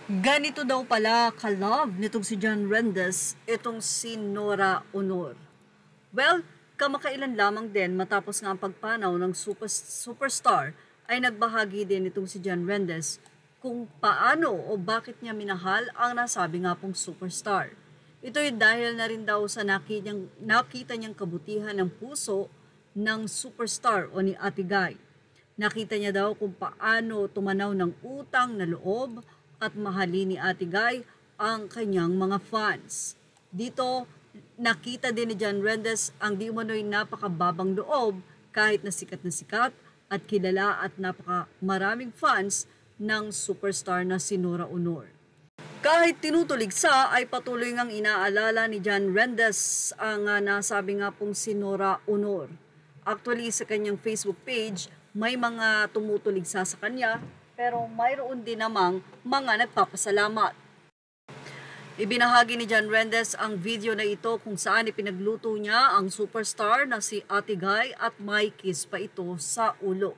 Ganito daw pala ka-love nitong si John Rendes, itong si Nora Honor. Well, kamakailan lamang din matapos nga ang pagpanaw ng superstar ay nagbahagi din itong si John Rendes kung paano o bakit niya minahal ang nasabi nga pong superstar. Ito'y dahil na rin daw sa nakita niyang kabutihan ng puso ng superstar o ni Ate Guy. Nakita niya daw kung paano tumanaw ng utang na loob at mahalin ni Ate Guy ang kanyang mga fans. Dito, nakita din ni John Rendes ang di umano'y napakababang loob kahit na sikat at kilala at napakamaraming fans ng superstar na si Nora Honor. Kahit tinutuligsa ay patuloy ngang inaalala ni John Rendes ang nasabi nga pong si Nora Honor. Actually, sa kanyang Facebook page, may mga tumutuligsa sa kanya pero mayroon din namang mga nagpapasalamat. Ibinahagi ni John Rendes ang video na ito kung saan ipinagluto niya ang superstar na si Ate Guy at may kiss pa ito sa ulo.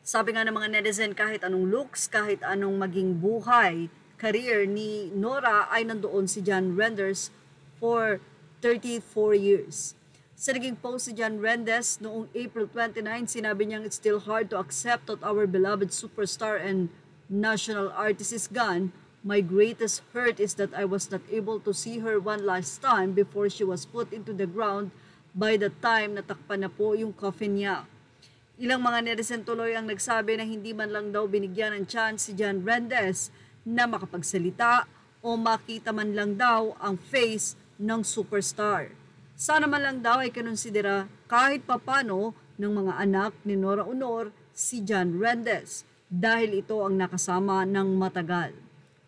Sabi nga ng mga netizen, kahit anong looks, kahit anong maging buhay, career ni Nora ay nandoon si John Rendes for 34 years. Sa naging post si John Rendes noong April 29, sinabi niyang it's still hard to accept that our beloved superstar and national artist is gone. My greatest hurt is that I was not able to see her one last time before she was put into the ground by the time natakpan na po yung coffin niya. Ilang mga netizen tuloy ang nagsabi na hindi man lang daw binigyan ng chance si John Rendes na makapagsalita o makita man lang daw ang face ng superstar. Sana man lang daw ay kinonsidera kahit papano ng mga anak ni Nora Honor si John Rendes dahil ito ang nakasama ng matagal.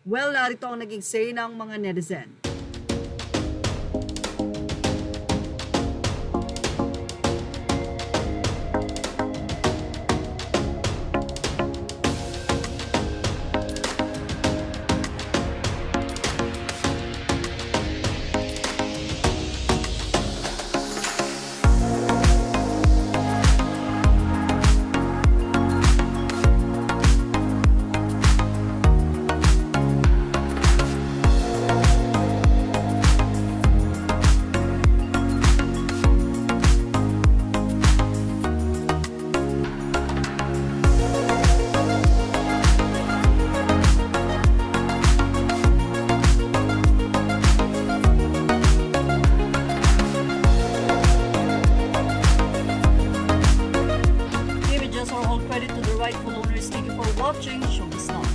Well, narito ang naging say ng mga netizen. Credit to the rightful owners. Thank you for watching. Show us now.